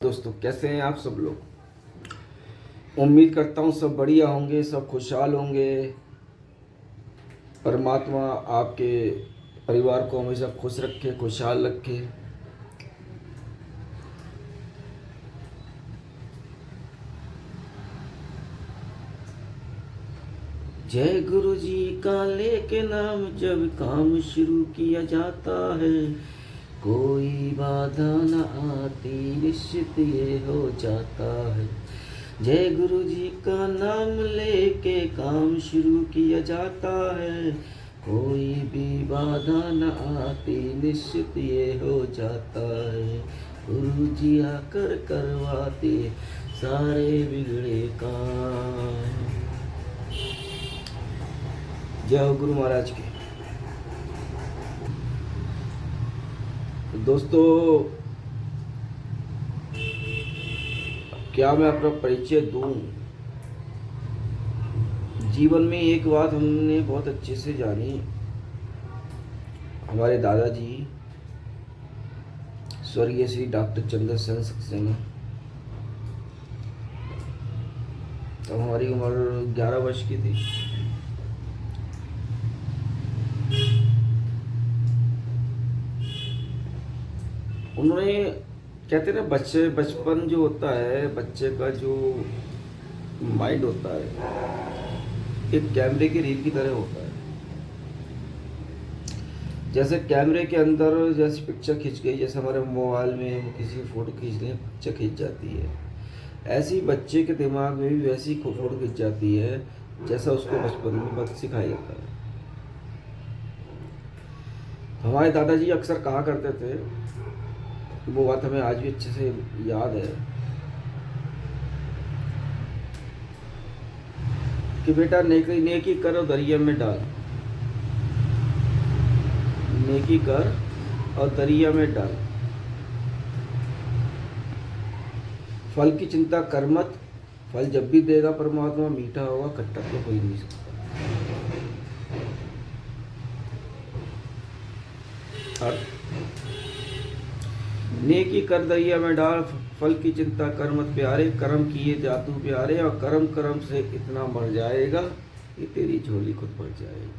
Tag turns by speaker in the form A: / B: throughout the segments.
A: दोस्तों, कैसे हैं आप सब लोग। उम्मीद करता हूँ सब बढ़िया होंगे, सब खुशहाल होंगे। परमात्मा आपके परिवार को हमेशा खुश रखे, खुशहाल रखे। जय गुरु जी का लेके नाम जब काम शुरू किया जाता है, कोई बाधा न आती, निश्चित ये हो जाता है। जय गुरु जी का नाम लेके काम शुरू किया जाता है, कोई भी बाधा न आती, निश्चित ये हो जाता है। गुरु जी आकर करवाते सारे बिगड़े काम। जय हो गुरु महाराज के। दोस्तों, क्या मैं अपना परिचय दूं। जीवन में एक बात हमने बहुत अच्छे से जानी। हमारे दादाजी स्वर्गीय श्री डॉक्टर चंद्रसेन सक्सेना, तब हमारी उम्र 11 वर्ष की थी। उन्होंने, कहते ना, बचपन जो होता है, बच्चे का जो माइंड होता है एक कैमरे की रील की तरह होता है। जैसे कैमरे के अंदर जैसे पिक्चर खिंच गई, जैसे हमारे मोबाइल में वो किसी फ़ोटो खींच लें, पिक्चर खिंच जाती है, ऐसी बच्चे के दिमाग में भी वैसी फ़ोटो खिंच जाती है जैसा उसको बचपन में बस सिखाया जाता है। हमारे दादाजी अक्सर कहा करते थे, वो बात हमें आज भी अच्छे से याद है, कि बेटा नेकी कर और दरिया में डाल, नेकी कर और दरिया में डाल, फल की चिंता कर मत, फल जब भी देगा परमात्मा मीठा होगा, खट्टा तो हो ही नहीं सकता। और नेकी कर दरिया में डाल, फल की चिंता कर मत प्यारे, कर्म किए जा तू प्यारे, और कर्म कर्म से इतना बढ़ जाएगा कि तेरी झोली खुद भर जाएगी।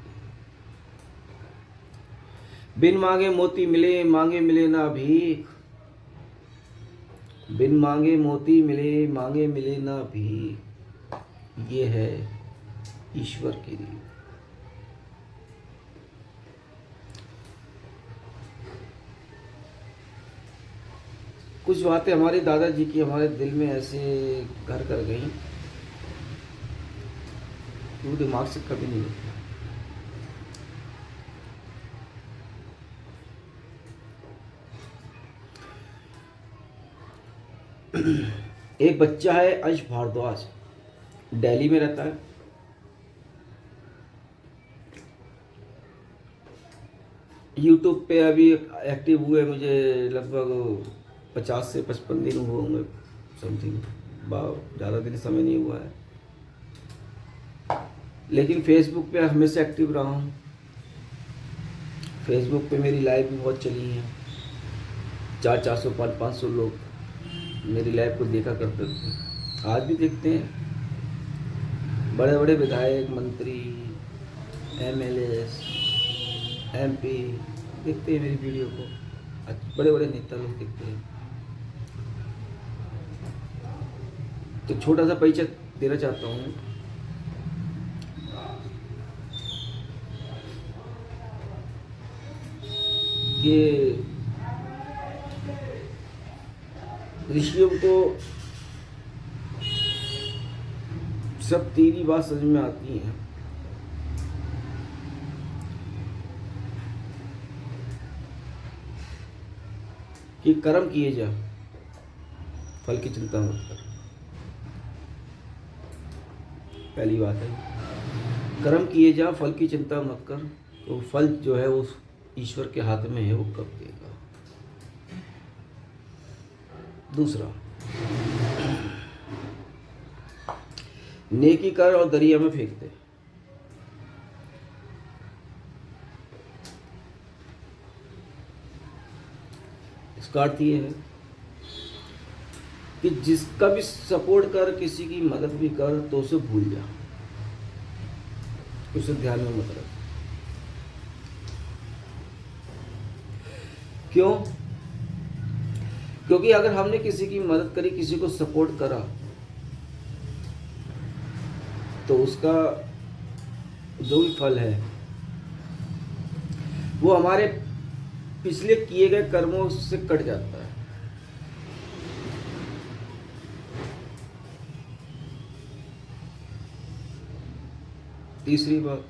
A: बिन मांगे मोती मिले, मांगे मिले ना भीख, बिन मांगे मोती मिले, मांगे मिले ना भीख, ये है ईश्वर की रीत। कुछ बातें हमारे दादाजी की हमारे दिल में ऐसे घर कर गई, वो दिमाग से कभी नहीं उठता। एक बच्चा है अंश भारद्वाज, दिल्ली में रहता है। यूट्यूब पे अभी एक्टिव हुए मुझे लगभग 50 से 55 दिन हुए होंगे, समथिंग। ज़्यादा दिन समय नहीं हुआ है, लेकिन फेसबुक पे हमेशा एक्टिव रहा हूँ। फेसबुक पे मेरी लाइव भी बहुत चली है, 400 500 लोग मेरी लाइव को देखा करते थे, आज भी देखते हैं। बड़े बड़े विधायक, मंत्री, MLA, MP देखते हैं मेरी वीडियो को, बड़े बड़े नेता लोग देखते हैं। तो छोटा सा परिचय देना चाहता हूँ। ये ऋषियों को सब 3 ही बात समझ में आती है, कि कर्म किए जा, फल की चिंता मत कर। पहली बात है, कर्म किए जा, फल की चिंता मत कर, तो फल जो है वो ईश्वर के हाथ में है, वो कब देगा। दूसरा, नेकी कर और दरिया में फेंक दे। इसका अर्थ ये है कि जिसका भी सपोर्ट कर, किसी की मदद भी कर, तो उसे भूल जा, उसे ध्यान में मत रख। क्यों? क्योंकि अगर हमने किसी की मदद करी, किसी को सपोर्ट करा, तो उसका जो भी फल है वो हमारे पिछले किए गए कर्मों से कट जाता है। तीसरी बात,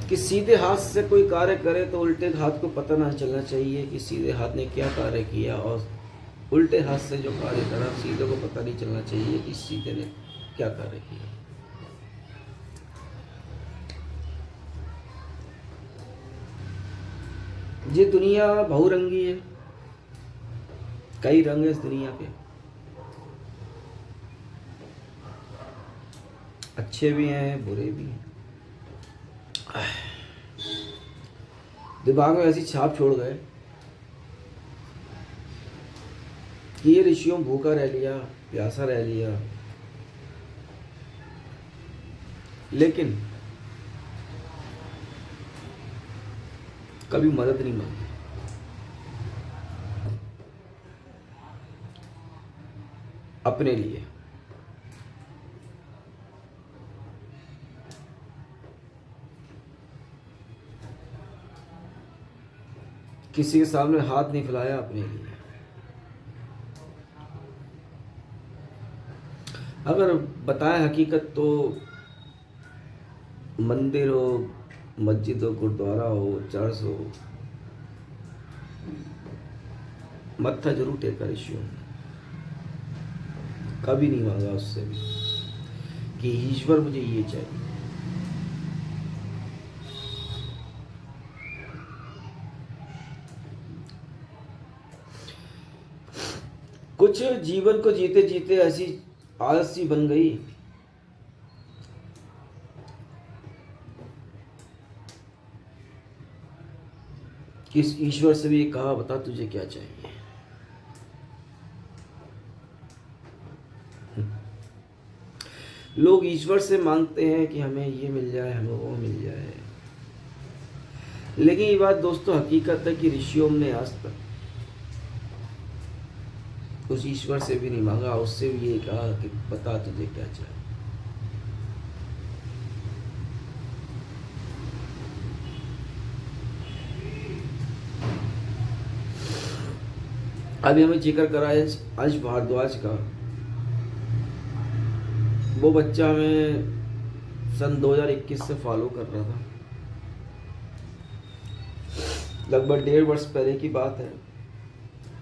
A: कि सीधे हाथ से कोई कार्य करे तो उल्टे हाथ को पता ना चलना चाहिए कि सीधे हाथ ने क्या कार्य किया, और उल्टे हाथ से जो कार्य करा सीधे को पता नहीं चलना चाहिए कि सीधे ने क्या कार्य किया। ये दुनिया बहुरंगी है, कई रंग है इस दुनिया के, अच्छे भी हैं बुरे भी हैं। दिमाग में ऐसी छाप छोड़ गए कि ये ऋषियों भूखा रह लिया, प्यासा रह लिया, लेकिन कभी मदद नहीं मांगी। अपने लिए किसी के सामने हाथ नहीं फैलाया, अपने लिए। अगर बताएं हकीकत तो मंदिर हो, मस्जिद हो, गुरुद्वारा हो, चर्च हो, मत्था जरूर टेका ऋषियों ने, कभी नहीं मांगा उससे भी कि ईश्वर मुझे ये चाहिए। कुछ जीवन को जीते जीते ऐसी आलसी बन गई कि इस ईश्वर से भी कहा, बता तुझे क्या चाहिए। लोग ईश्वर से मांगते हैं कि हमें ये मिल जाए, हमें वो मिल जाए, लेकिन ये बात दोस्तों हकीकत है कि ऋषियों ने आज तक उस ईश्वर से भी नहीं मांगा, उससे भी ये कहा कि बता तुझे क्या चाहिए। अभी हमें जिक्र करा है अंश भारद्वाज का। वो बच्चा हमें सन 2021 से फॉलो कर रहा था, लगभग 1.5 वर्ष पहले की बात है।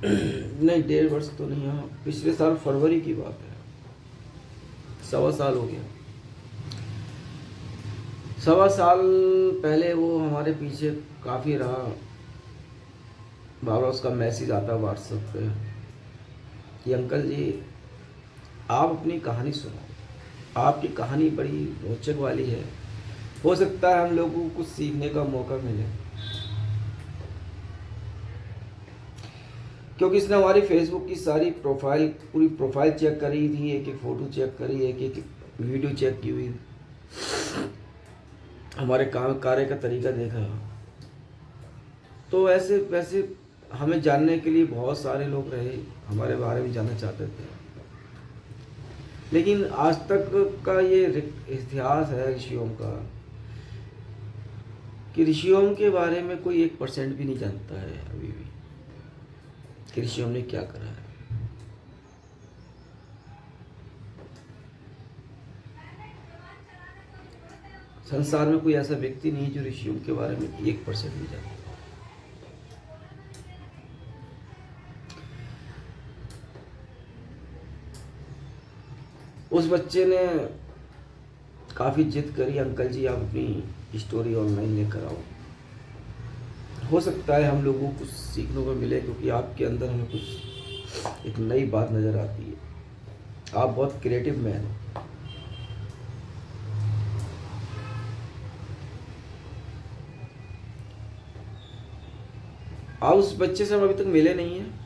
A: नहीं 1.5 वर्ष तो नहीं, हाँ पिछले साल फरवरी की बात है, 1.25 साल हो गया। 1.25 साल पहले वो हमारे पीछे काफ़ी रहा। बार बार उसका मैसेज आता व्हाट्सएप पे कि अंकल जी आप अपनी कहानी सुनाओ, आपकी कहानी बड़ी रोचक वाली है, हो सकता है हम लोगों को कुछ सीखने का मौका मिले। क्योंकि इसने हमारी फेसबुक की सारी प्रोफाइल, पूरी प्रोफाइल चेक करी थी, एक एक फ़ोटो चेक करी, एक एक वीडियो चेक की हुई, हमारे काम कार्य का तरीका देखा। तो ऐसे वैसे हमें जानने के लिए बहुत सारे लोग रहे, हमारे बारे में जानना चाहते थे, लेकिन आज तक का ये इतिहास है ऋषियों का कि ऋषियों के बारे में कोई 1% भी नहीं जानता है अभी भी कि ऋषियों ने क्या करा है। संसार में कोई ऐसा व्यक्ति नहीं जो ऋषियों के बारे में 1% भी जानता। उस बच्चे ने काफ़ी जिद करी, अंकल जी आप अपनी स्टोरी ऑनलाइन लेकर आओ, हो सकता है हम लोगों को कुछ सीखने को मिले, क्योंकि आपके अंदर हमें कुछ एक नई बात नज़र आती है, आप बहुत क्रिएटिव मैन हो। आप उस बच्चे से हम अभी तक मिले नहीं हैं।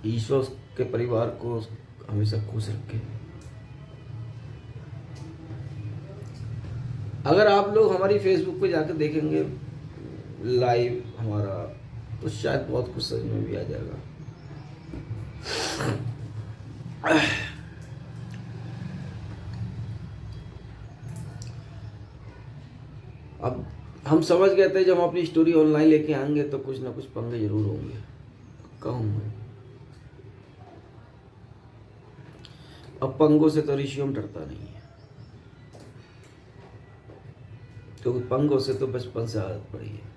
A: ईश्वर उसके परिवार को हमेशा खुश रखे। अगर आप लोग हमारी फेसबुक पे जाकर देखेंगे लाइव हमारा, तो शायद बहुत कुछ समझ में भी आ जाएगा। अब हम समझ गए थे जब हम अपनी स्टोरी ऑनलाइन लेके आएंगे तो कुछ ना कुछ पंगे जरूर होंगे, कहूँगा। अब पंगों से तो ऋषियों डरता नहीं है, क्योंकि पंगों से तो बचपन से आदत पड़ी है।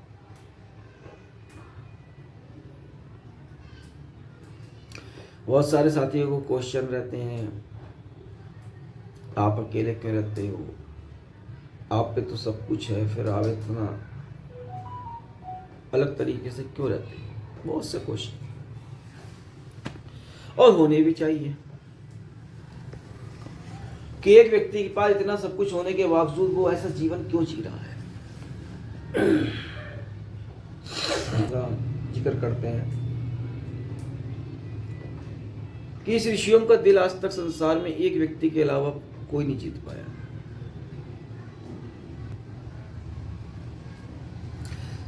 A: बहुत सारे साथियों को क्वेश्चन रहते हैं, आप अकेले क्यों रहते हो, आप पे तो सब कुछ है, फिर आप इतना अलग तरीके से क्यों रहते हो। बहुत से क्वेश्चन, और होने भी चाहिए कि एक व्यक्ति के पास इतना सब कुछ होने के बावजूद वो ऐसा जीवन क्यों जी रहा है। जिक्र करते हैं कि इस ऋषियों का दिल आज तक संसार में एक व्यक्ति के अलावा कोई नहीं जीत पाया।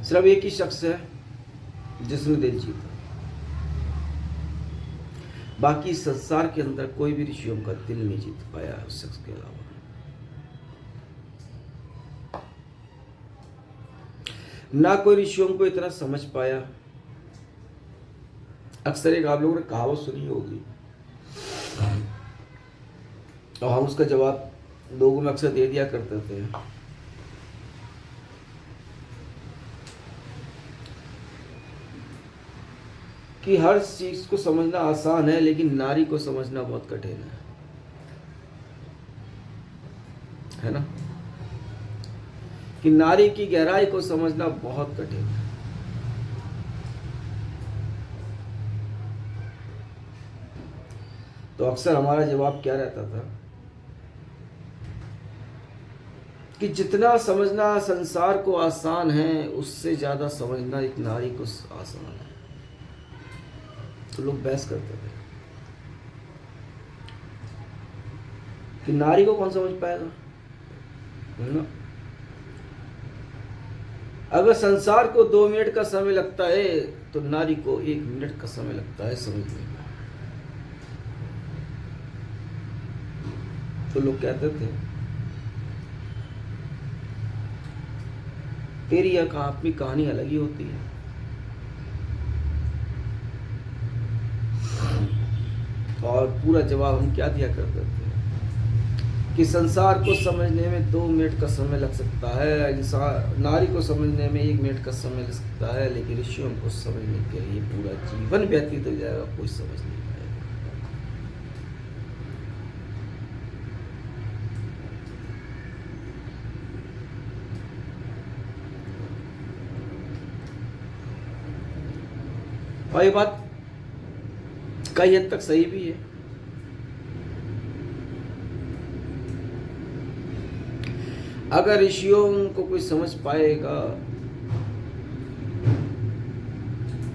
A: सिर्फ एक ही शख्स है जिसने दिल जीता, बाकी संसार के अंदर कोई भी ऋषियों का दिल नहीं जीत पाया उस शख्स के अलावा। ना कोई ऋषियों को इतना समझ पाया। अक्सर एक आप लोगों ने कहावत सुनी होगी, और हम उसका जवाब लोगों में अक्सर दे दिया करते थे कि हर चीज को समझना आसान है लेकिन नारी को समझना बहुत कठिन है ना। कि नारी की गहराई को समझना बहुत कठिन है। तो अक्सर हमारा जवाब क्या रहता था कि जितना समझना संसार को आसान है उससे ज्यादा समझना एक नारी को आसान है। तो लोग बहस करते थे कि नारी को कौन समझ पाएगा, है ना। अगर संसार को 2 मिनट का समय लगता है तो नारी को 1 मिनट का समय लगता है समझने में। तो लोग कहते थे तेरी यह अपनी कहानी अलग ही होती है। और पूरा जवाब हम क्या दिया करते थे कि संसार को समझने में 2 मिनट का समय लग सकता है, इंसान नारी को समझने में 1 मिनट का समय लग सकता है, लेकिन ऋषियों को समझने के लिए पूरा जीवन व्यतीत हो जाएगा, कोई समझ नहीं पाएगा। और ये बात कई हद तक सही भी है। अगर ऋषियों को कोई समझ पाएगा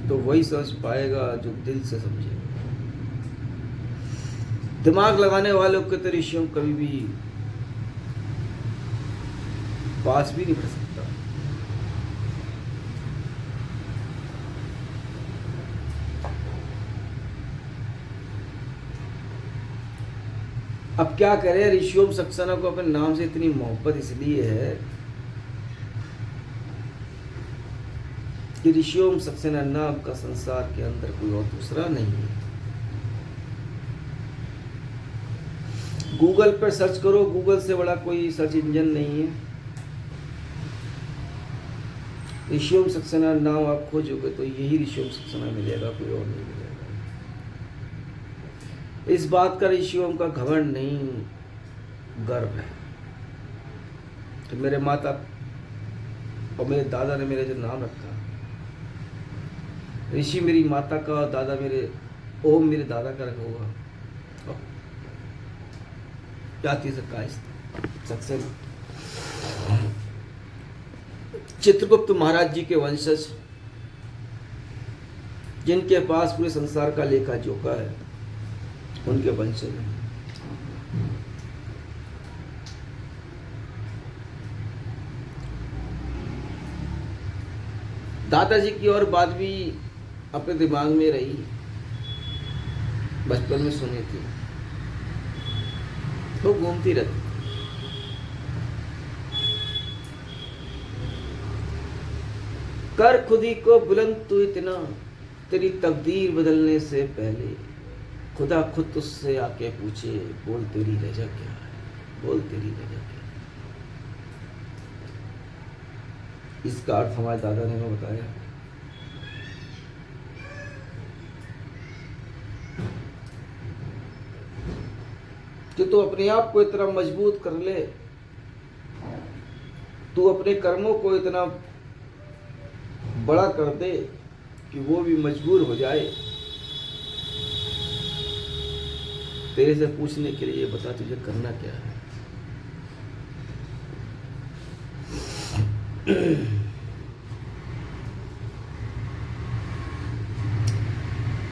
A: तो वही समझ पाएगा जो दिल से समझेगा। दिमाग लगाने वालों के तो ऋषियों कभी भी पास भी नहीं कर सकता। अब क्या करें, ऋषियों सक्सेना को अपने नाम से इतनी मोहब्बत इसलिए है कि ऋषियों सक्सेना नाम का संसार के अंदर कोई और दूसरा नहीं है। गूगल पर सर्च करो, गूगल से बड़ा कोई सर्च इंजन नहीं है। ऋषियों सक्सेना नाम आप खोजोगे तो यही ऋषियों सक्सेना मिलेगा, कोई और नहीं मिलेगा। इस बात का ऋषियों का घमंड नहीं, गर्व है कि मेरे माता और मेरे दादा ने मेरे जो नाम रखा, ऋषि मेरी माता का और दादा मेरे ओम मेरे दादा का रखा होगा। जाति से कायस्थ सक्सेस। चित्रगुप्त महाराज जी के वंशज, जिनके पास पूरे संसार का लेखा जोखा है, उनके वंशज हैं। दादाजी की और बात भी अपने दिमाग में रही, बचपन में सुनी थी, तो घूमती रहती। कर खुदी को बुलंद तू इतना, तेरी तकदीर बदलने से पहले खुदा खुद तुझसे आके पूछे, बोल तेरी वजह क्या है, बोल तेरी वजह क्या है। इसका अर्थ हमारे दादा ने हमें बताया। कि तू अपने आप को इतना मजबूत कर ले, तू अपने कर्मों को इतना बड़ा कर दे कि वो भी मजबूर हो जाए तेरे से पूछने के लिए, बता तुझे करना क्या है।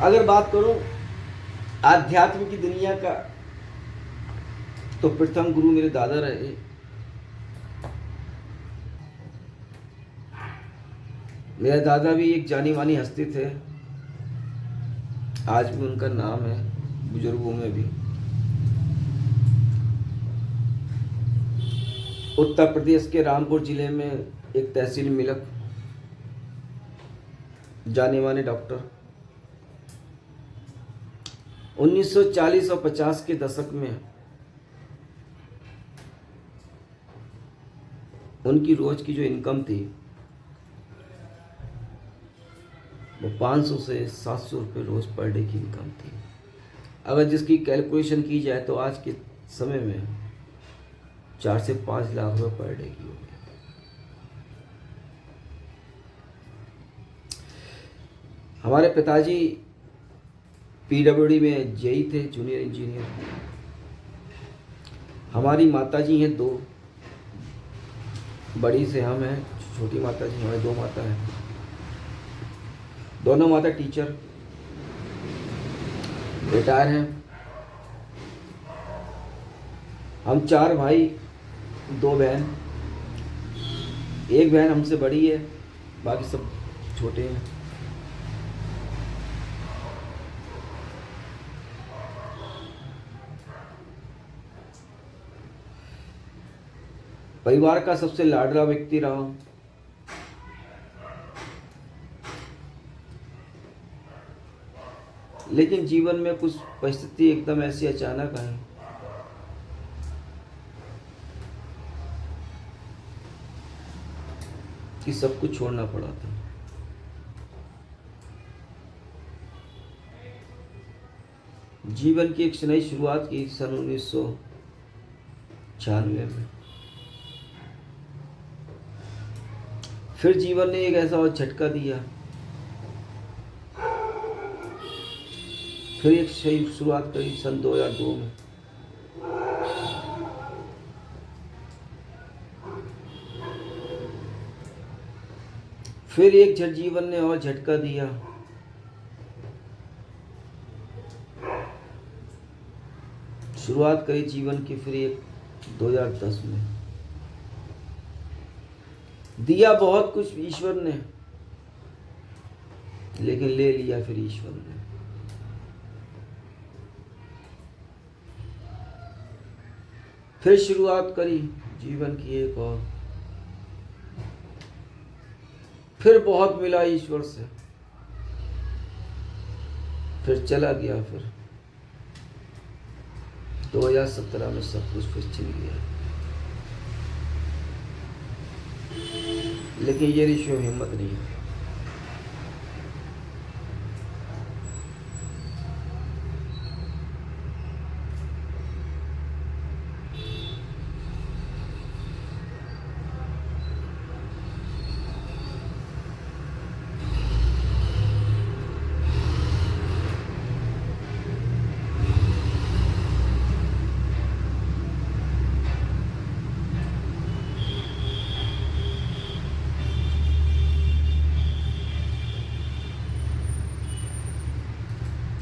A: अगर बात करूं आध्यात्म की दुनिया का, तो प्रथम गुरु मेरे दादा रहे। मेरे दादा भी एक जानी मानी हस्ती थे, आज भी उनका नाम है बुजुर्गों में भी। उत्तर प्रदेश के रामपुर जिले में एक तहसील मिलक, जाने माने डॉक्टर। 1940 और 50 के दशक में उनकी रोज की जो इनकम थी वो 500 से 700 रुपये रोज पर डे की इनकम थी। अगर जिसकी कैलकुलेशन की जाए तो आज के समय में 4 से 5 लाख रुपए पर डे की होगी। हमारे पिताजी पीडब्ल्यूडी में जेई थे, जूनियर इंजीनियर। हमारी माताजी हैं 2, बड़ी से हम हैं, छोटी माताजी, हमारे 2 माता हैं। दोनों माता टीचर रिटायर हैं। हम 4 भाई, 2 बहन। एक बहन हमसे बड़ी है, बाकी सब छोटे हैं। परिवार का सबसे लाडला व्यक्ति रहा हूं। लेकिन जीवन में कुछ परिस्थिति एकदम ऐसी अचानक आई कि सब कुछ छोड़ना पड़ा था। जीवन की एक नई शुरुआत की सन 1996 में। फिर जीवन ने एक ऐसा और झटका दिया, फिर एक सही शुरुआत करी सन 2002 में। फिर एक जीवन ने और झटका दिया, शुरुआत करी जीवन की फिर एक 2010 में। दिया बहुत कुछ ईश्वर ने, लेकिन ले लिया फिर ईश्वर ने। फिर शुरुआत करी जीवन की एक और, फिर बहुत मिला ईश्वर से, फिर चला गया। फिर 2017 में सब कुछ फिर छिन गया। लेकिन ये ऋषियों हिम्मत नहीं है।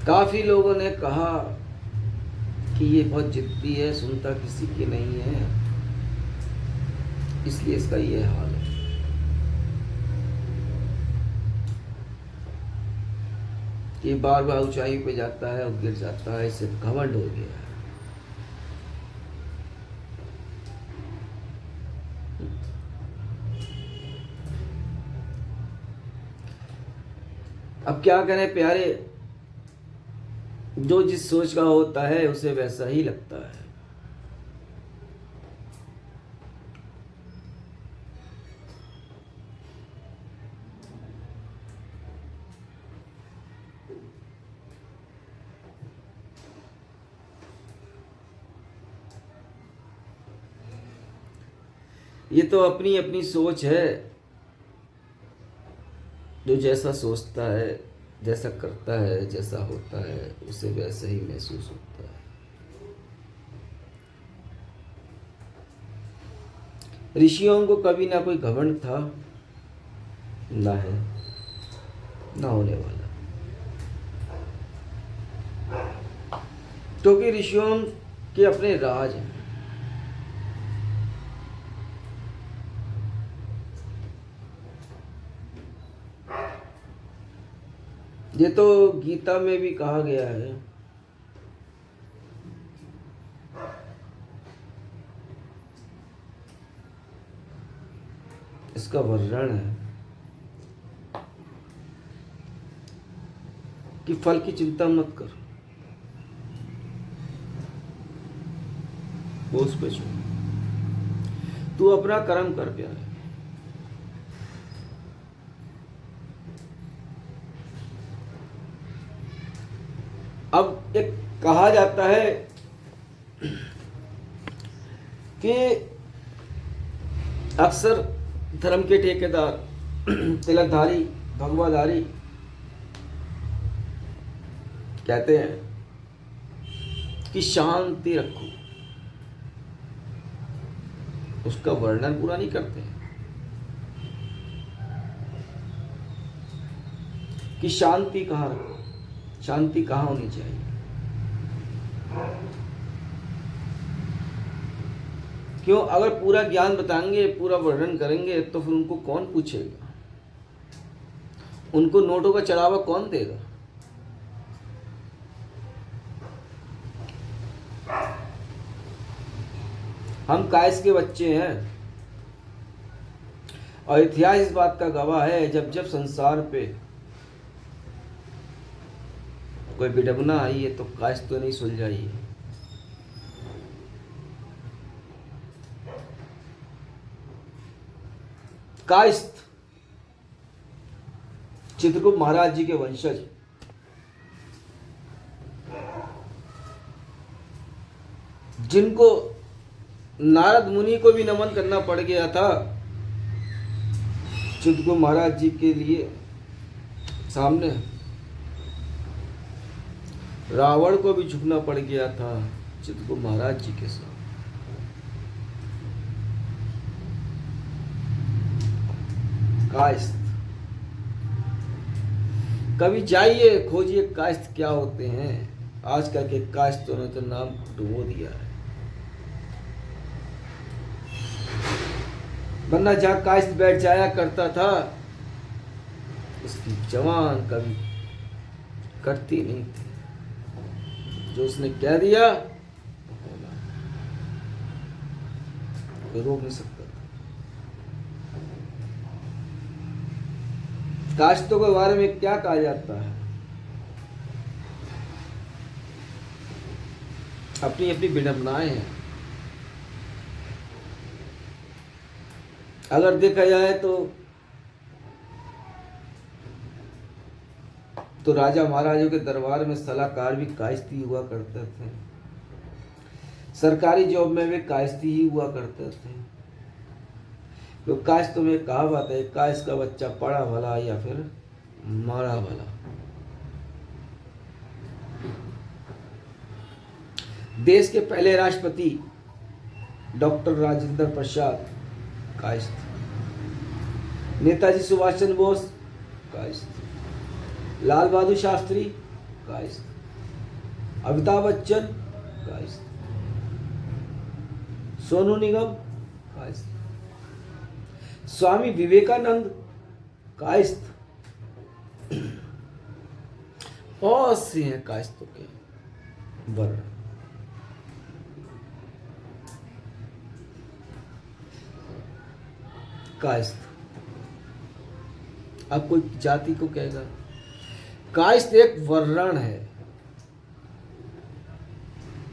A: काफी लोगों ने कहा कि ये बहुत जिद्दी है, सुनता किसी की नहीं है, इसलिए इसका ये हाल है। ये बार बार ऊंचाई पे जाता है और गिर जाता है, इससे घमंड हो गया है। अब क्या करें प्यारे, जो जिस सोच का होता है उसे वैसा ही लगता है। ये तो अपनी अपनी सोच है, जो जैसा सोचता है, जैसा करता है, जैसा होता है, उसे वैसा ही महसूस होता है। ऋषियों को कभी ना कोई घमंड था, ना है, ना होने वाला, क्योंकि ऋषियों के अपने राज हैं। ये तो गीता में भी कहा गया है, इसका वर्णन है कि फल की चिंता मत कर, वो उस पे छोड़, तू अपना कर्म कर प्यारे। अब एक कहा जाता है कि अक्सर धर्म के ठेकेदार, तिलकधारी, भगवाधारी कहते हैं कि शांति रखो, उसका वर्णन पूरा नहीं करते हैं कि शांति कहाँ रखो, शांति कहाँ होनी चाहिए। क्यों? अगर पूरा ज्ञान बताएंगे, पूरा वर्णन करेंगे, तो फिर उनको कौन पूछेगा, उनको नोटों का चढ़ावा कौन देगा। हम कायस के बच्चे हैं और इतिहास इस बात का गवाह है, जब जब संसार पे कोई विडंबना आई है तो काश तो नहीं सुलझाई है। कायस्थ चित्रगुप्त महाराज जी के वंशज, जिनको नारद मुनि को भी नमन करना पड़ गया था, चित्रगुप्त महाराज जी के लिए सामने रावण को भी झुकना पड़ गया था चित्रगुप्त महाराज जी के साथ। कायस्थ, कभी जाइए खोजिए कायस्थ क्या होते हैं। आजकल के कायस्थों ने तो नाम डुबो दिया है, वरना जहां कायस्थ बैठ जाया करता था उसकी जवान कभी कटती नहीं थी। जो उसने कह दिया कोई रोक नहीं सकता। कायस्थों के बारे में क्या कहा जाता है, अपनी अपनी विडंबनाएं हैं। अगर देखा जाए तो राजा महाराजों के दरबार में सलाहकार भी कायस्थी हुआ करते थे, सरकारी जॉब में भी कायस्थी ही हुआ करते थे। तो कायस्थ में कहावत है, कायस्थ का बच्चा पढ़ा भला या फिर मारा भला। देश के पहले राष्ट्रपति डॉक्टर राजेंद्र प्रसाद कायस्थ, नेताजी सुभाष चंद्र बोस कायस्थ, लाल बहादुर शास्त्री कायस्थ, अमिताभ बच्चन कायस्थ, सोनू निगम कायस्थ, स्वामी विवेकानंद कायस्थ, बहुत से हैं कायस्थों के वर्ण। कायस्थ, अब कोई जाति को कहेगा, कायस्थ एक वर्ण है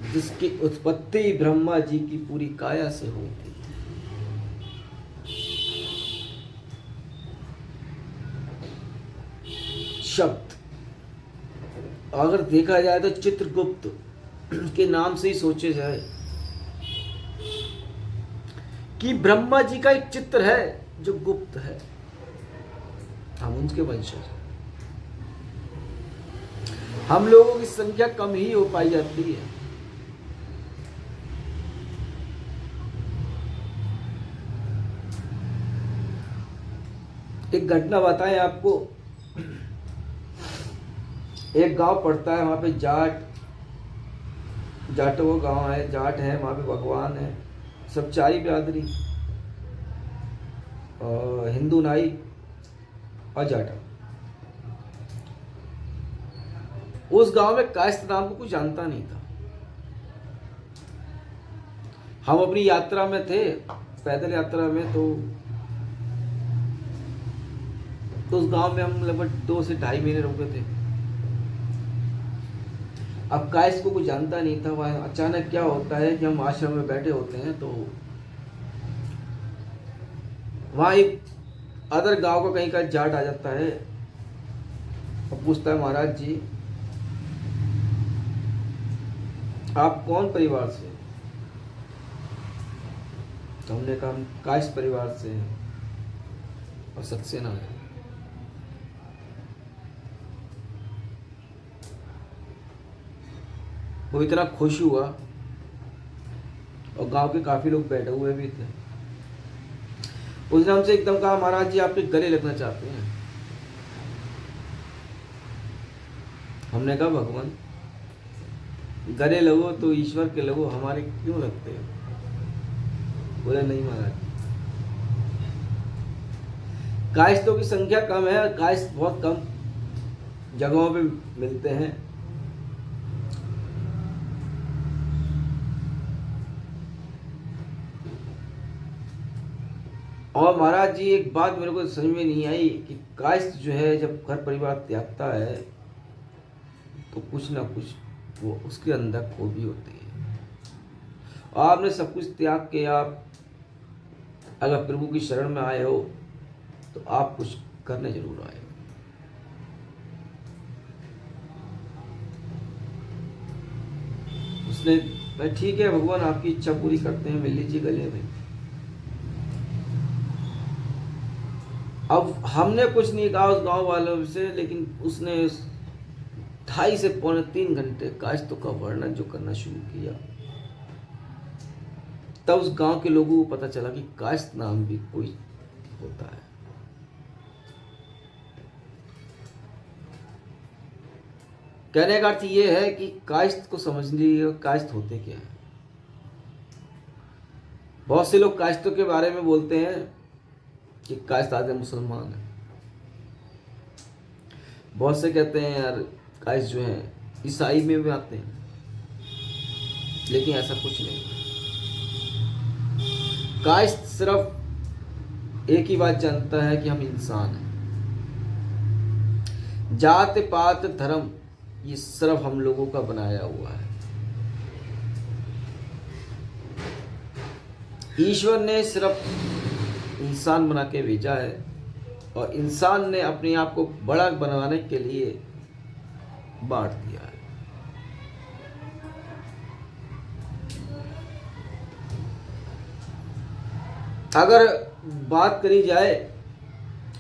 A: जिसकी उत्पत्ति ब्रह्मा जी की पूरी काया से हुई थी। शब्द अगर देखा जाए तो चित्रगुप्त के नाम से ही सोचे जाए कि ब्रह्मा जी का एक चित्र है जो गुप्त है, हम उनके वंशज। हम लोगों की संख्या कम ही हो पाई जाती है। एक घटना बताएं आपको। एक गांव पड़ता है, वहां पे जाटों का गांव है, जाट है, वहां पे भगवान है, सब चारी बिरादरी, हिंदू नाई और जाटा। उस गांव में कायस्थ नाम को कोई जानता नहीं था। हम अपनी यात्रा में थे, पैदल यात्रा में, तो उस गांव में हम लगभग 2 से 2.5 महीने रुके थे। अब कायस्थ को कोई जानता नहीं था। वह अचानक क्या होता है कि हम आश्रम में बैठे होते हैं, तो वहां एक अदर गांव का कहीं का जाट आ जाता है और पूछता है, महाराज जी आप कौन परिवार से? तो हमने कहा हम कायस्थ परिवार से हैं और सक्सेना है। वो इतना खुश हुआ और गांव के काफी लोग बैठे हुए भी थे। उसने हमसे एकदम कहा, महाराज जी आपके गले लगना चाहते हैं। हमने कहा भगवान गले लगो तो ईश्वर के लगो, हमारे क्यों लगते हैं? बोले नहीं महाराज, कायस्थों की संख्या कम है और कायस्थ बहुत कम जगहों पे मिलते हैं। और महाराज जी एक बात मेरे को समझ में नहीं आई कि कायस्थ जो है जब घर परिवार त्यागता है तो कुछ ना कुछ वो उसके अंदर खूबी होती है। और आपने सब कुछ त्याग के आप अगर प्रभु की शरण में आए हो तो आप कुछ करने जरूर आए हो। उसने ठीक है भगवान आपकी इच्छा पूरी करते हैं, मिल लीजिए गले में। अब हमने कुछ नहीं कहा उस गांव वालों से, लेकिन उसने 2.5 से 3 घंटे कायस्थों का वर्णन जो करना शुरू किया, तब उस गांव के लोगों को पता चला कि कायस्थ नाम भी कोई होता है। कहने का अर्थ ये है कि कायस्थ को समझ लीजिए, कायस्थ होते क्या है। बहुत से लोग कायस्थों के बारे में बोलते हैं कि कायस्थ आधे मुसलमान है। बहुत से कहते हैं यार कायस्थ जो है ईसाई में भी आते हैं, लेकिन ऐसा कुछ नहीं। कायस्थ सिर्फ एक ही बात जानता है कि हम इंसान हैं। जात पात धर्म ये सिर्फ हम लोगों का बनाया हुआ है। ईश्वर ने सिर्फ इंसान बना के भेजा है और इंसान ने अपने आप को बड़ा बनाने के लिए बांट दिया है। अगर बात करी जाए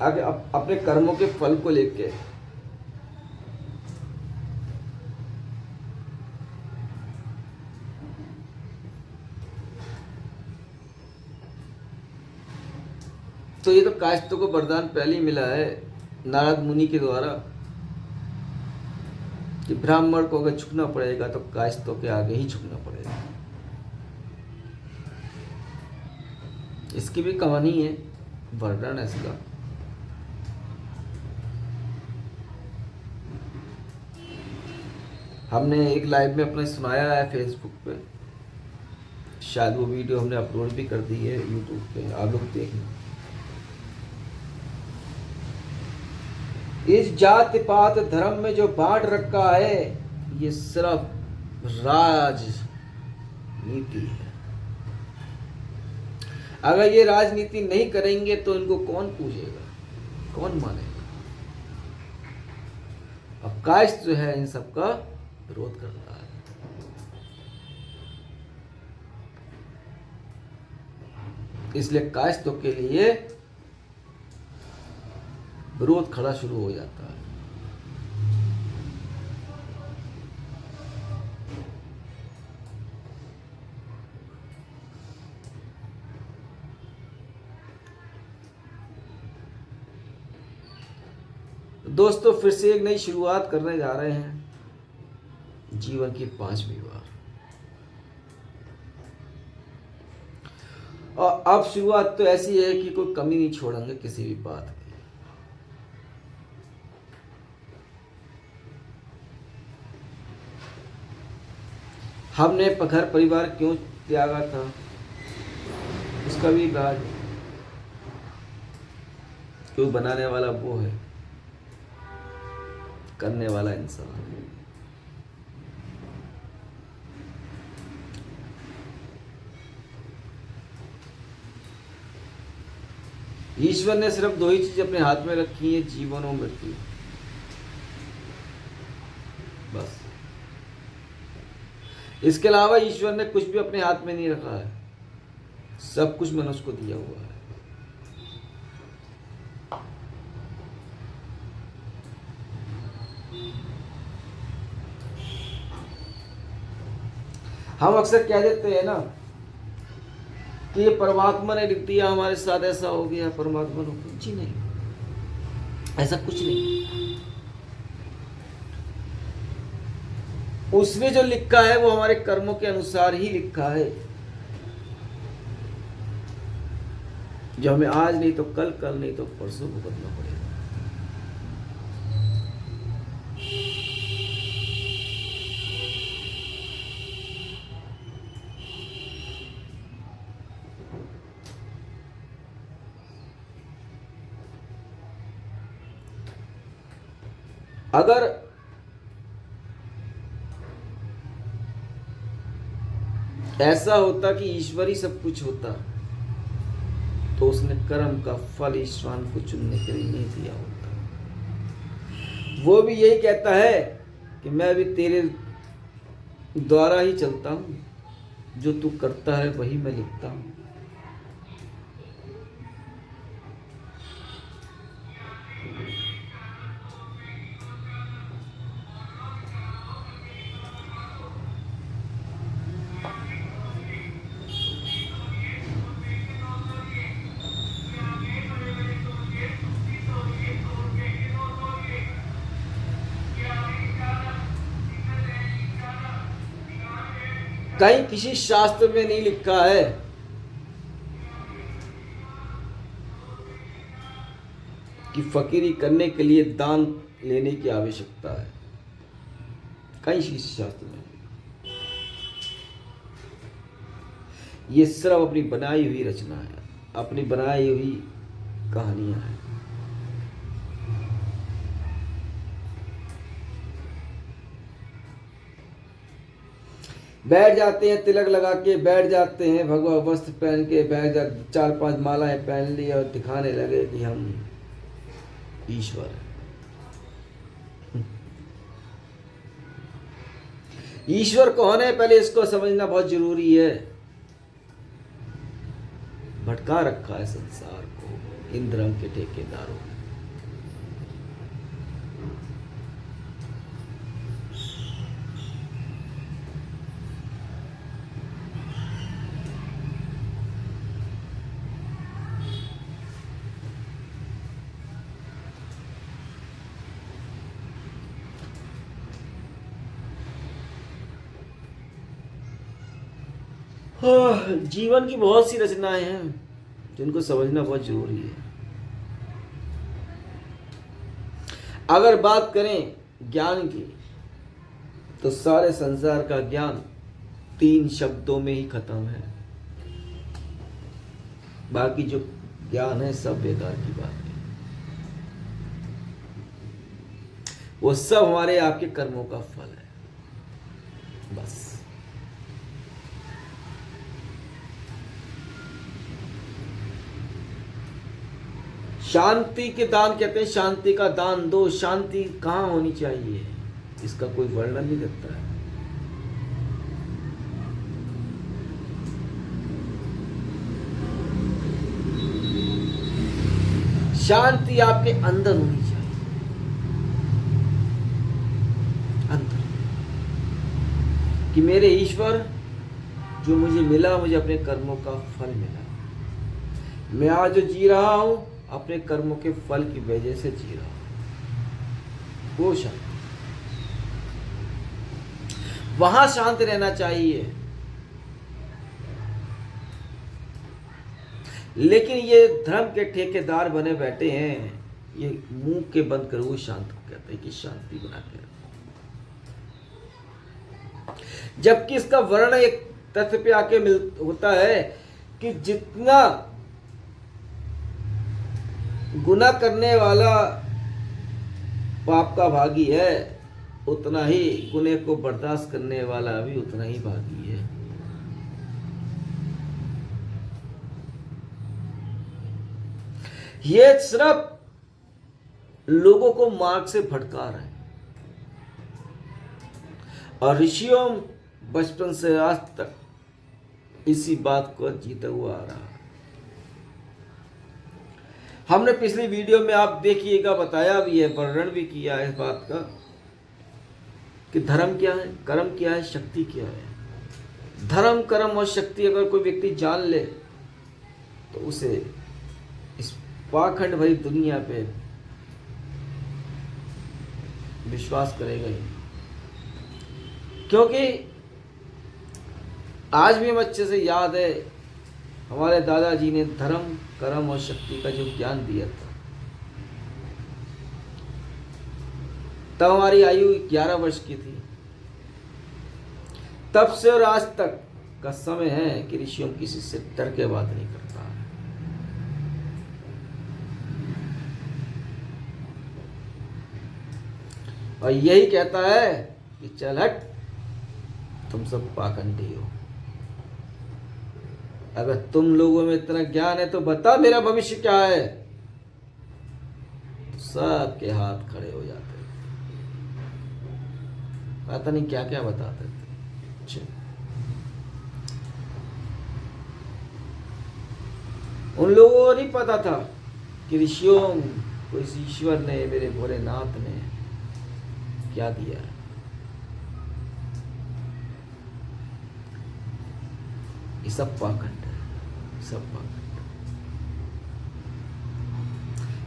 A: आगे अपने कर्मों के फल को लेके, तो ये तो कायस्थों को वरदान पहले ही मिला है नारद मुनि के द्वारा कि ब्राह्मण को अगर झुकना पड़ेगा तो कायस्थों के आगे ही झुकना पड़ेगा। इसकी भी कहानी है, वर्णन है इसका। हमने एक लाइव में अपने सुनाया है फेसबुक पे, शायद वो वीडियो हमने अपलोड भी कर दी है यूट्यूब पे, आप लोग देखना। इस जाति पात धर्म में जो बांट रखा है ये सिर्फ राजनीति है। अगर ये राजनीति नहीं करेंगे तो इनको कौन पूजेगा, कौन मानेगा। अब कायस्थ जो है इन सबका विरोध करता है। इसलिए कायस्थों के लिए विरोध खड़ा शुरू हो जाता है। दोस्तों फिर से एक नई शुरुआत करने जा रहे हैं, जीवन की 5वीं बार। और अब शुरुआत तो ऐसी है कि कोई कमी नहीं छोड़ेंगे किसी भी बात की। हमने घर परिवार क्यों त्यागा था, उसका भी इलाज, क्यों बनाने वाला वो है, करने वाला इंसान। ईश्वर ने सिर्फ 2 ही चीज अपने हाथ में रखी है, जीवन और मृत्यु, बस। इसके अलावा ईश्वर ने कुछ भी अपने हाथ में नहीं रखा है, सब कुछ मनुष्य को दिया हुआ है। हम अक्सर कह देते हैं ना कि ये परमात्मा ने लिख दिया हमारे साथ, ऐसा हो गया, परमात्मा ने कुछ ही नहीं, ऐसा कुछ नहीं। उसने जो लिखा है वो हमारे कर्मों के अनुसार ही लिखा है, जो हमें आज नहीं तो कल, कल नहीं तो परसों भुगतना पड़ेगा। अगर ऐसा होता कि ईश्वर ही सब कुछ होता तो उसने कर्म का फल ईश्वर को चुनने के लिए नहीं दिया होता। वो भी यही कहता है कि मैं भी तेरे द्वारा ही चलता हूं, जो तू करता है वही मैं लिखता हूं। कहीं किसी शास्त्र में नहीं लिखा है कि फकीरी करने के लिए दान लेने की आवश्यकता है, कहीं किसी शास्त्र में। ये सिर्फ अपनी बनाई हुई रचना है, अपनी बनाई हुई कहानियां हैं। बैठ जाते हैं तिलक लगा के, बैठ जाते हैं भगवा वस्त्र पहन के, बैठ जा 4-5 मालाएं पहन ली और दिखाने लगे कि हम ईश्वर हैं। ईश्वर कौन है पहले इसको समझना बहुत जरूरी है। भटका रखा है संसार को इन धर्म के ठेकेदारों ने। जीवन की बहुत सी रचनाएं हैं जिनको समझना बहुत जरूरी है। अगर बात करें ज्ञान की तो सारे संसार का ज्ञान 3 शब्दों में ही खत्म है। बाकी जो ज्ञान है सब बेकार की बात है। वो सब हमारे आपके कर्मों का फल है, बस। शांति के दान कहते हैं, शांति का दान दो। शांति कहाँ होनी चाहिए इसका कोई वर्णन नहीं करता है। शांति आपके अंदर होनी चाहिए, अंदर, कि मेरे ईश्वर जो मुझे मिला, मुझे अपने कर्मों का फल मिला। मैं आज जो जी रहा हूं अपने कर्मों के फल की वजह से जी रहा हूं। वो शांति, वहां शांत रहना चाहिए। लेकिन ये धर्म के ठेकेदार बने बैठे हैं, ये मुंह के बंद कर वो शांत कहते हैं कि शांति बना के रखो, जबकि इसका वर्णन एक तथ्य पे आके होता है कि जितना गुनाह करने वाला पाप का भागी है, उतना ही गुनाह को बर्दाश्त करने वाला भी उतना ही भागी है। ये सिर्फ लोगों को मार्ग से भटका रहे हैं, और ऋषियों बचपन से आज तक इसी बात को जीता हुआ आ रहा है। हमने पिछली वीडियो में आप देखिएगा बताया भी है, वर्णन भी किया है इस बात का कि धर्म क्या है, कर्म क्या है, शक्ति क्या है। धर्म, कर्म और शक्ति अगर कोई व्यक्ति जान ले तो उसे इस पाखंड भरी दुनिया पे विश्वास करेगा ही। क्योंकि आज भी हम अच्छे से याद है, हमारे दादाजी ने धर्म, कर्म और शक्ति का जो ज्ञान दिया था, तब हमारी आयु 11 वर्ष की थी। तब से और आज तक का समय है कि ऋषियों किसी से डर के बात नहीं करता। और यही कहता है कि चल हट, तुम सब पाखंडी हो। अगर तुम लोगों में इतना ज्ञान है तो बता मेरा भविष्य क्या है। तो सबके हाथ खड़े हो जाते थे, पता नहीं क्या क्या बताते थे। उन लोगों को नहीं पता था कि ऋषियों को इस ईश्वर ने, मेरे भोलेनाथ ने क्या दिया है। ये सब पाखंड है, सब पाखंड।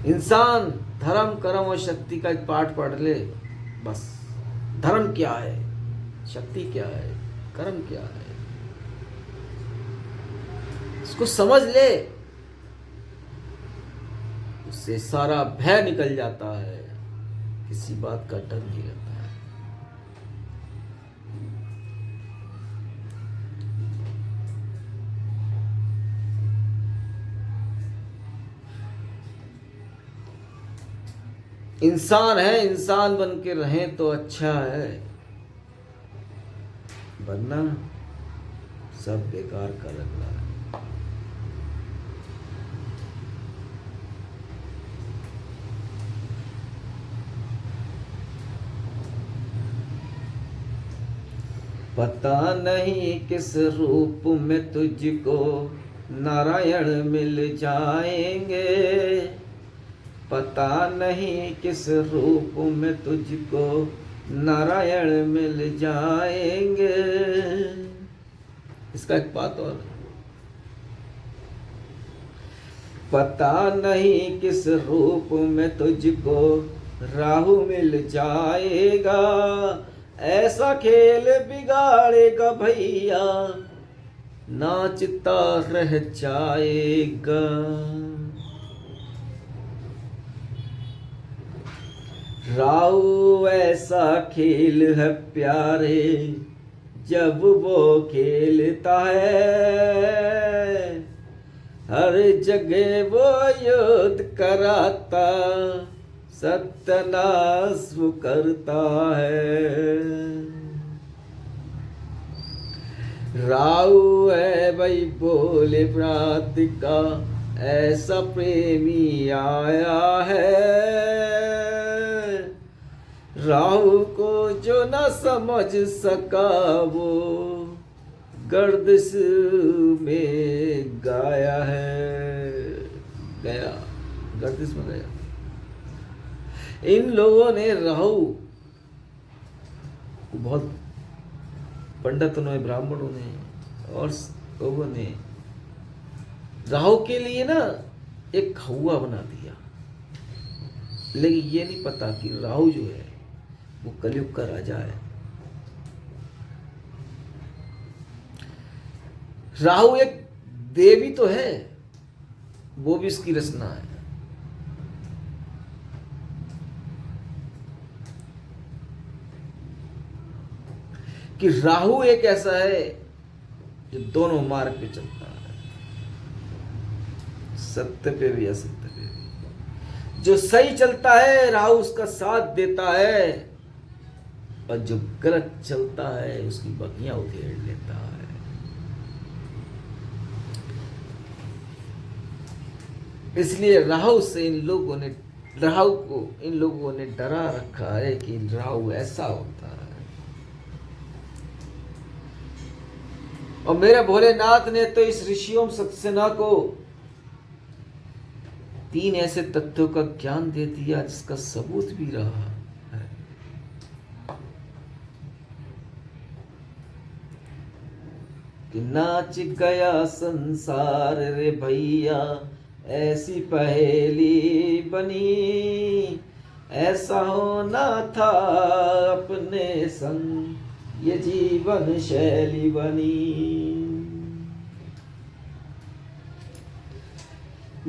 A: इंसान धर्म, कर्म और शक्ति का एक पाठ पढ़ ले बस। धर्म क्या है, शक्ति क्या है, कर्म क्या है, इसको समझ ले, उससे सारा भय निकल जाता है, किसी बात का डर नहीं रहता है। इंसान है, इंसान बन के रहें तो अच्छा है, वरना सब बेकार का लग रहा है। पता नहीं किस रूप में तुझको नारायण मिल जाएंगे, पता नहीं किस रूप में तुझको नारायण मिल जाएंगे। इसका एक बात और, पता नहीं किस रूप में तुझको राहु मिल जाएगा, ऐसा खेल बिगाड़ेगा भैया नाचता रह जाएगा। राहु ऐसा खेल है प्यारे, जब वो खेलता है, हर जगह वो युद्ध कराता, सत्यानाश वो करता है। राहु है भाई भोले प्रात का, ऐसा प्रेमी आया है। राहु को जो न समझ सका, वो गर्दिश में गाया है। गया, गर्दिश में गया। इन लोगों ने राहु को बहुत, पंडितों ने, ब्राह्मणों ने और लोगों ने राहु के लिए ना एक हौवा बना दिया, लेकिन ये नहीं पता कि राहु जो है वो कलयुग का राजा है। राहु एक देवी तो है, वो भी इसकी रचना है। कि राहु एक ऐसा है जो दोनों मार्ग पे चलता है, सत्य पे भी असत्य पे भी। जो सही चलता है राहु उसका साथ देता है, और जो गलत चलता है उसकी बगियां उधेड़ लेता है। इसलिए राहु से इन लोगों ने, राहु को इन लोगों ने डरा रखा है कि राहु ऐसा होता है। और मेरे भोलेनाथ ने तो इस ऋषियों सक्सेना को 3 ऐसे तथ्यों का ज्ञान दे दिया जिसका सबूत भी रहा है। कि नाच गया संसार रे भैया, ऐसी पहेली बनी, ऐसा होना था अपने संग, ये जीवन शैली बनी।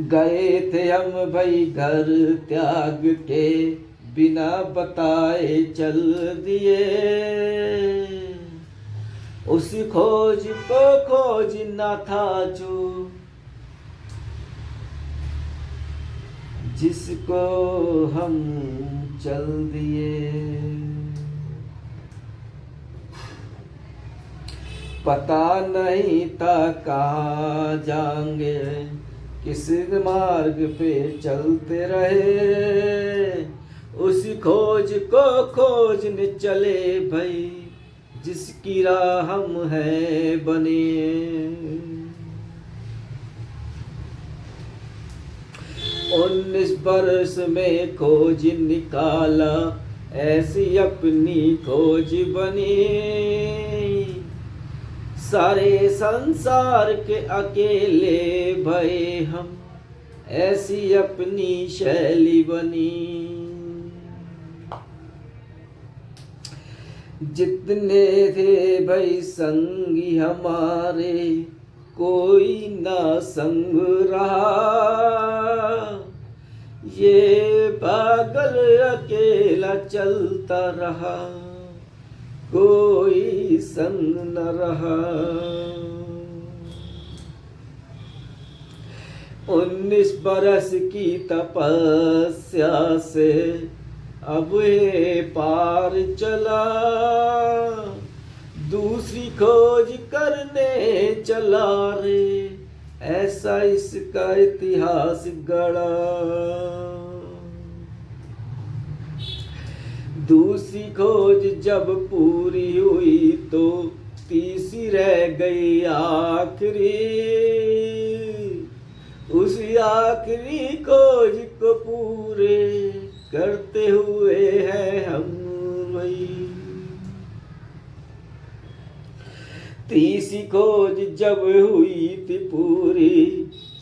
A: गए थे हम भाई घर त्याग के, बिना बताए चल दिए, उसी खोज को खोजना था जो, जिसको हम चल दिए। पता नहीं था कहाँ जाएंगे, किस मार्ग पे चलते रहे, उसी खोज को खोजने चले भाई, जिसकी राह हम हैं बने। 19 बरस में खोज निकाला, ऐसी अपनी खोज बनी, सारे संसार के अकेले भये हम, ऐसी अपनी शैली बनी। जितने थे भाई संगी हमारे, कोई ना संग रहा, ये पागल अकेला चलता रहा, कोई संग न रहा। 19 बरस की तपस्या से अब ये पार चला, दूसरी खोज करने चला रे, ऐसा इसका इतिहास गढ़ा। दूसरी खोज जब पूरी हुई तो तीसरी रह गई आखिरी, उसी आखिरी खोज को पूरे करते हुए हैं हम वही। तीसरी खोज जब हुई थी पूरी,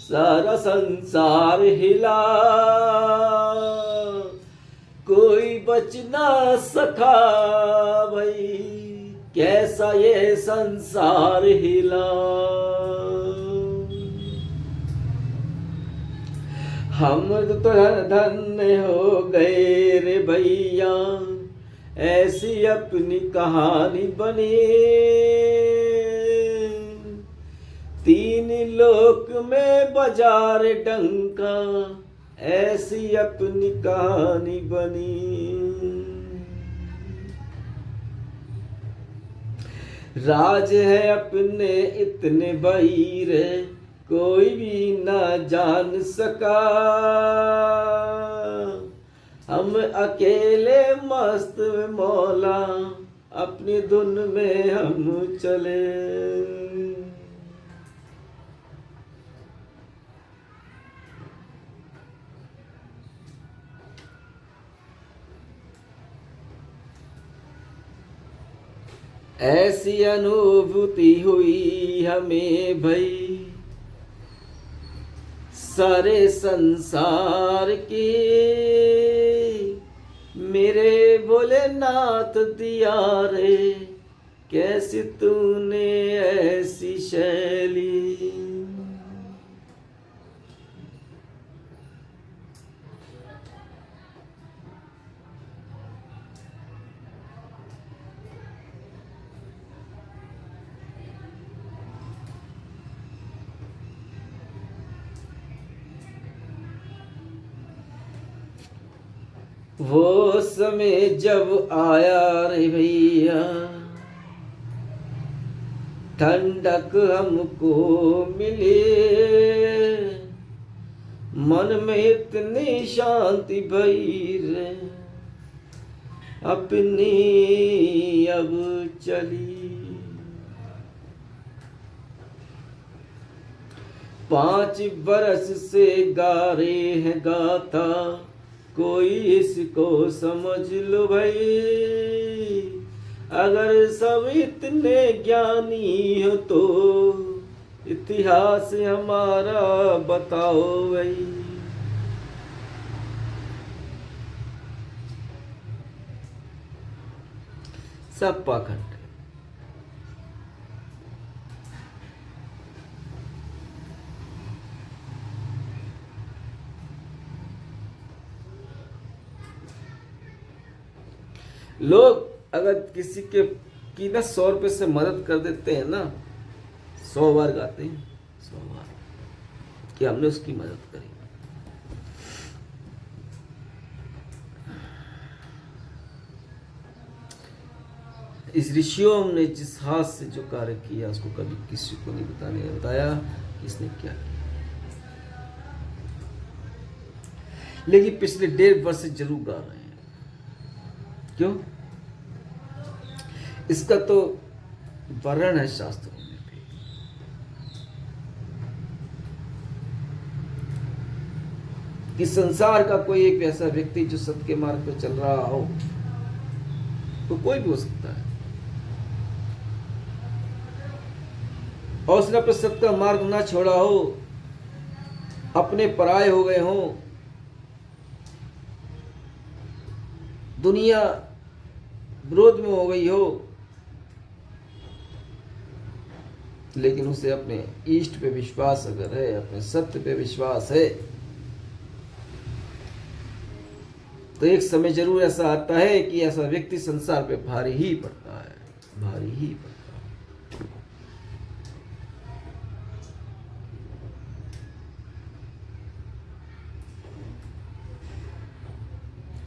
A: सारा संसार हिला, कोई बच ना सका भाई, कैसा ये संसार हिला। हम तो धन्य हो गए रे भैया, ऐसी अपनी कहानी बनी। तीन लोक में बाजार डंका, ऐसी अपनी कहानी बनी। राज है अपने इतने बहीरे, कोई भी ना जान सका। हम अकेले मस्त मौला, अपनी धुन में हम चले। ऐसी अनुभूति हुई हमें भई, सारे संसार की। मेरे भोलेनाथ दिया रे, कैसी तूने ऐसी शैली। वो समय जब आया रे भैया, ठंडक हमको मिली। मन में इतनी शांति भई रे, अपनी अब चली। 5 बरस से गा रहे हैं गाथा, कोई इसको समझ लो भाई। अगर सब इतने ज्ञानी हो तो इतिहास हमारा बताओ भाई। सब पाखंड। लोग अगर किसी के की ना 100 रुपये से मदद कर देते हैं ना, 100 बार गाते हैं, 100 बार कि हमने उसकी मदद करी। इस ऋषियों ने जिस हाथ से जो कार्य किया उसको कभी किसी को नहीं बताया कि इसने क्या किया। लेकिन पिछले 1.5 वर्ष से जरूर गा रहे हैं। क्यों? इसका तो वर्णन है शास्त्रों में भी। कि संसार का कोई एक ऐसा व्यक्ति जो सत्य के मार्ग पर चल रहा हो, तो कोई भी हो सकता है, और उसने अपने सत्य का मार्ग ना छोड़ा हो, अपने पराये हो गए हो, दुनिया विरोध में हो गई हो, लेकिन उसे अपने इष्ट पे विश्वास अगर है, अपने सत्य पे विश्वास है, तो एक समय जरूर ऐसा आता है कि ऐसा व्यक्ति संसार पे भारी ही पड़ता है, भारी ही पड़ता है।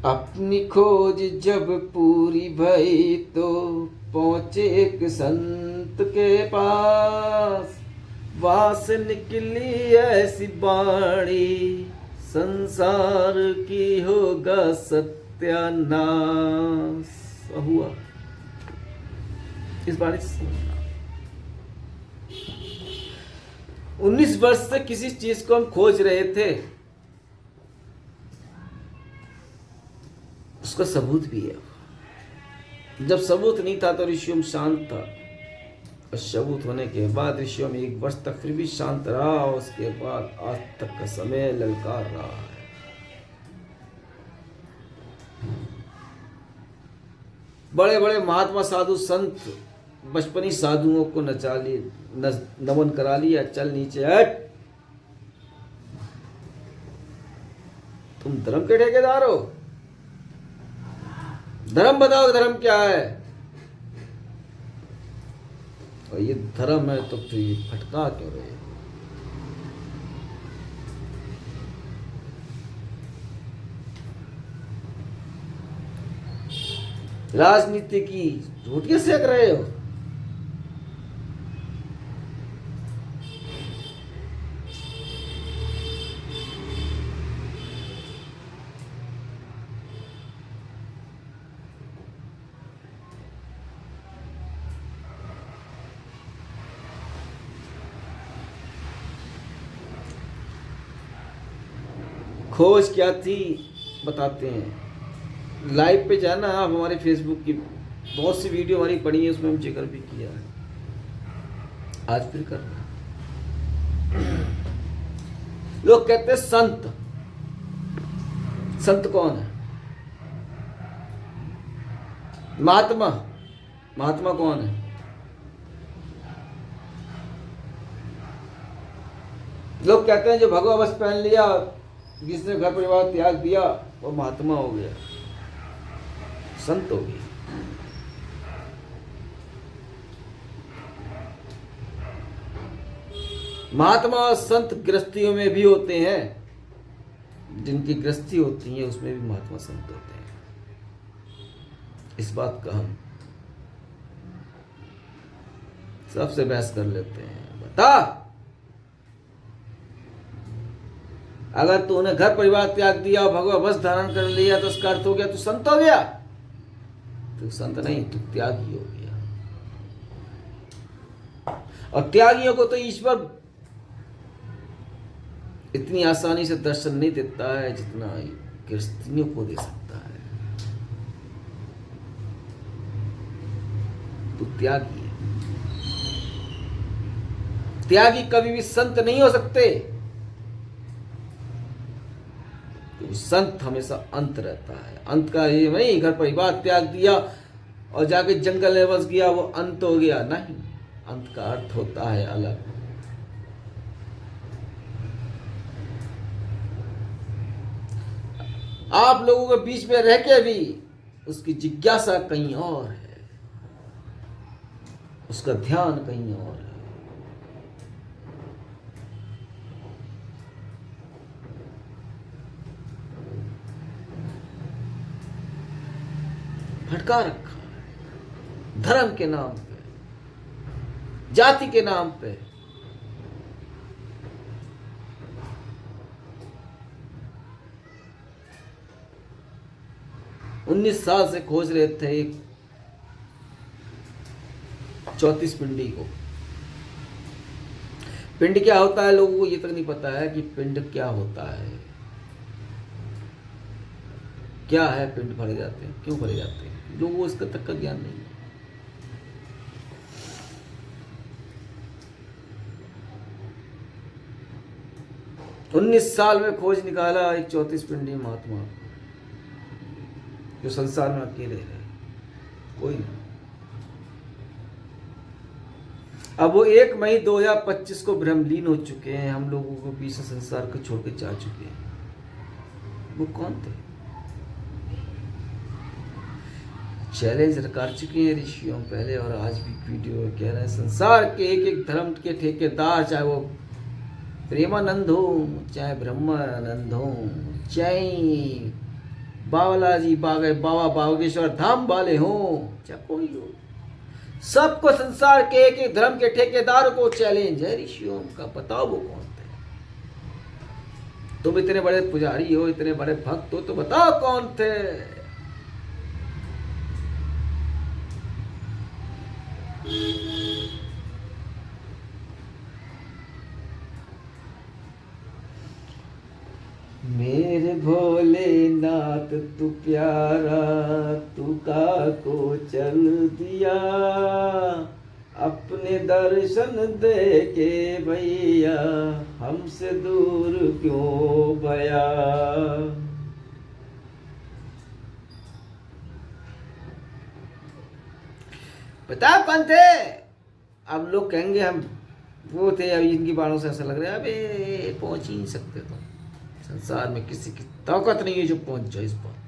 A: अपनी खोज जब पूरी भई तो पहुंचे एक संत के पास। वहां से निकली ऐसी बाणी, संसार की होगा सत्यानाश। हुआ इस बाणी से 19 वर्ष से किसी चीज को हम खोज रहे थे, उसका सबूत भी है। जब सबूत नहीं था तो ऋषियों में शांत था, और सबूत होने के बाद ऋषियों में 1 वर्ष तक फिर भी शांत रहा, और उसके बाद आज तक का समय ललकार रहा है। बड़े बड़े महात्मा साधु संत बचपनी साधुओं को नचा लिए, नमन करा लिया, चल नीचे हट। तुम धर्म के ठेकेदार हो? धर्म बताओ, धर्म क्या है? और ये धर्म है तो फिर ये भटका क्यों रहे? राजनीति की रोटियां सेक रहे हो। खोज क्या थी बताते हैं। लाइव पे जाना आप, हमारे फेसबुक की बहुत सी वीडियो हमारी पड़ी है, उसमें हम जिक्र भी किया है, आज फिर करना। लोग कहते हैं संत, संत कौन है? महात्मा, महात्मा कौन है? लोग कहते हैं जो भगवा वस्त्र पहन लिया, जिसने घर परिवार त्याग दिया, वो महात्मा हो गया, संत हो गया। महात्मा और संत गृहस्थियों में भी होते हैं, जिनकी गृहस्थी होती है उसमें भी महात्मा संत होते हैं। इस बात का हम सबसे बहस कर लेते हैं। बता, अगर तूने घर परिवार त्याग दिया और भगवा वस्त्र धारण कर लिया तो उसका अर्थ हो गया तू संत हो गया? तू संत नहीं, तू त्यागी हो गया। और त्यागियों को तो ईश्वर इतनी आसानी से दर्शन नहीं देता है जितना गृहस्थियों को दे सकता है। तू त्यागी है। त्यागी कभी भी संत नहीं हो सकते। तो संत हमेशा अंत रहता है। अंत का ये नहीं घर परिवार त्याग दिया और जाके जंगल में बस गया वो अंत हो गया, नहीं। अंत का अर्थ होता है अलग। आप लोगों के बीच में रह के भी उसकी जिज्ञासा कहीं और है, उसका ध्यान कहीं और है। भटका रखा है धर्म के नाम पे, जाति के नाम पे। उन्नीस साल से खोज रहे थे एक 34 पिंडी को। पिंड क्या होता है लोगों को ये तक नहीं पता है कि पिंड क्या होता है, क्या है पिंड भरे जाते हैं, क्यों भरे जाते हैं, लोगों को इसका तक का ज्ञान नहीं है। उन्नीस साल में खोज निकाला एक 34 पिंडी महात्मा जो संसार में अकेले रहे, कोई नहीं। अब वो 1 मई 2025 को ब्रह्मलीन हो चुके हैं, हम लोगों को बीच से संसार को छोड़ के जा चुके हैं। वो कौन थे? चैलेंज कर चुके हैं ऋषियों पहले और आज भी वीडियो में कह रहे हैं, संसार के एक एक धर्म के ठेकेदार, चाहे वो प्रेमानंद हो, चाहे ब्रह्मानंद हो, चाहे बाबालाजी बाबा बागेश्वर धाम वाले हो, चाहे कोई हो, सबको संसार के एक एक धर्म के ठेकेदारों को चैलेंज है ऋषियों का। बताओ वो कौन थे? तुम इतने बड़े पुजारी हो, इतने बड़े भक्त हो, तो बताओ कौन थे? मेरे भोलेनाथ तू प्यारा, तू का को चल दिया, अपने दर्शन दे के भैया हमसे दूर क्यों भया। बता कौन थे? अब लोग कहेंगे हम वो थे, अभी इनकी बातों से ऐसा लग रहा है अबे पहुंच ही नहीं सकते। तो संसार में किसी की ताकत नहीं है जो पहुंच जाए इस बात पे।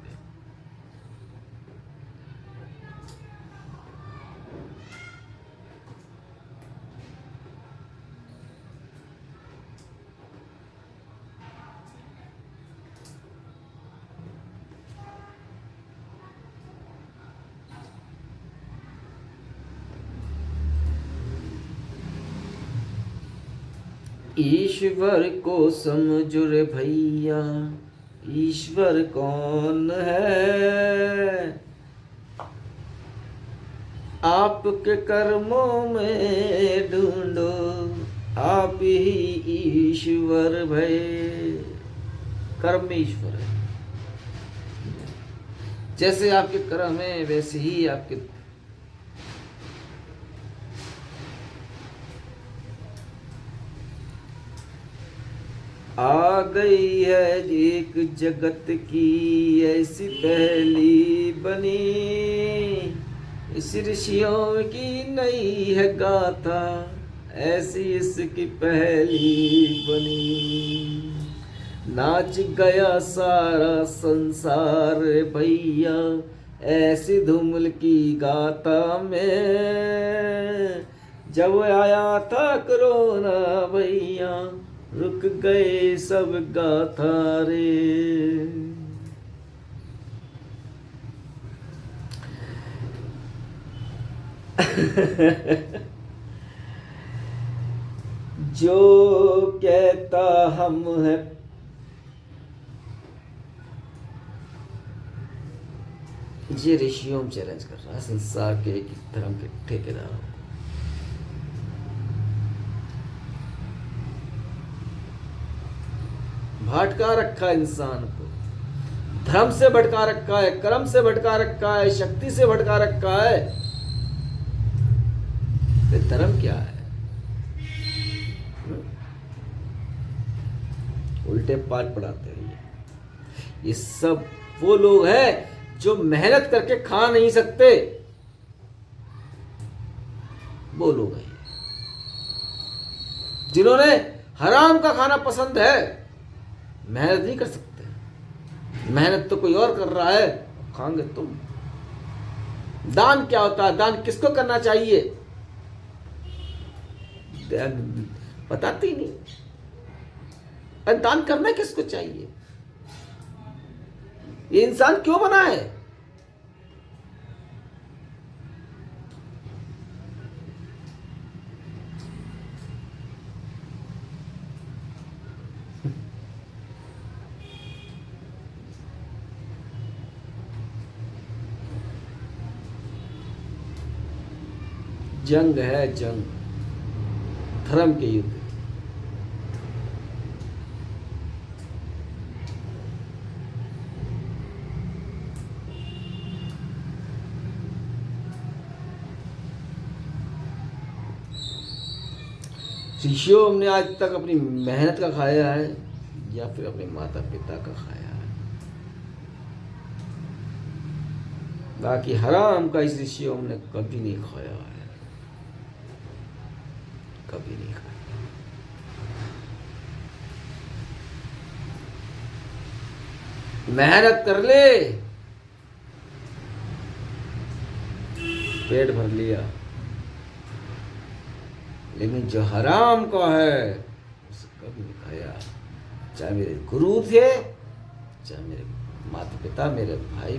A: ईश्वर को समझो रे भैया, ईश्वर कौन है? आपके कर्मों में ढूंढो, आप ही ईश्वर भय। कर्म में ईश्वर है। जैसे आपके कर्म है वैसे ही आपके आ गई है एक जगत की ऐसी पहली बनी, इस ऋषियों की नई है गाथा, ऐसी इसकी पहली बनी। नाच गया सारा संसार भैया, ऐसी धूमल की गाथा में। जब आया था कोरोना भैया, रुक गए सब गाथा रे। जो कहता हम है ये ऋषियों में चैलेंज कर रहा है संसार के एक धर्म के ठेकेदारों को। भटका रखा है इंसान को, धर्म से भटका रखा है, कर्म से भटका रखा है, शक्ति से भटका रखा है। तो धर्म क्या है? उल्टे पाठ पढ़ाते हैं। ये सब वो लोग हैं जो मेहनत करके खा नहीं सकते, वो लोग हैं जिन्होंने हराम का खाना पसंद है, मेहनत नहीं कर सकते। मेहनत तो कोई और कर रहा है, खाओगे तुम। दान क्या होता है? दान किसको करना चाहिए बताते ही नहीं। अरे दान करना किसको चाहिए? ये इंसान क्यों बना है? जंग है, जंग, धर्म के युद्ध। ऋषियों ने आज तक अपनी मेहनत का खाया है या फिर अपने माता पिता का खाया है? बाकी हराम का इस ऋषियों ने कभी नहीं खाया है, कभी नहीं खाया। मेहनत कर ले, पेट भर लिया, लेकिन जो हराम का है उसे कभी नहीं खाया। चाहे मेरे गुरु थे, चाहे मेरे माता पिता, मेरे भाई,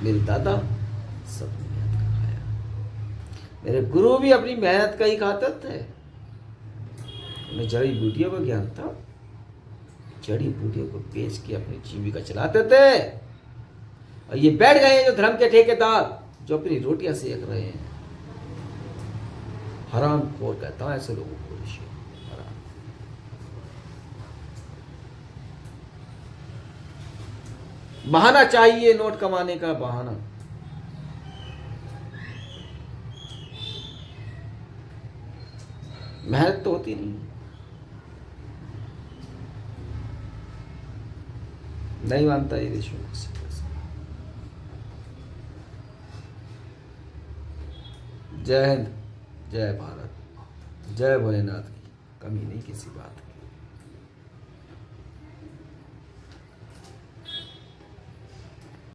A: मेरे दादा, सब मेहनत का खाया। मेरे गुरु भी अपनी मेहनत का ही खाते थे। उन्हें जड़ी बूटियों का ज्ञान था, जड़ी बूटियों को बेच के अपनी जीविका चलाते थे। और ये बैठ गए हैं जो धर्म के ठेकेदार, जो अपनी रोटियां सेक रहे हैं। हराम खोर कहता हूं ऐसे लोगों को ऋषि। हराम। बहाना चाहिए, नोट कमाने का बहाना। मेहनत तो होती नहीं। नहीं मानता ये ऋषि। जय हिंद, जय भारत, जय भोलेनाथ की कमी नहीं किसी बात की।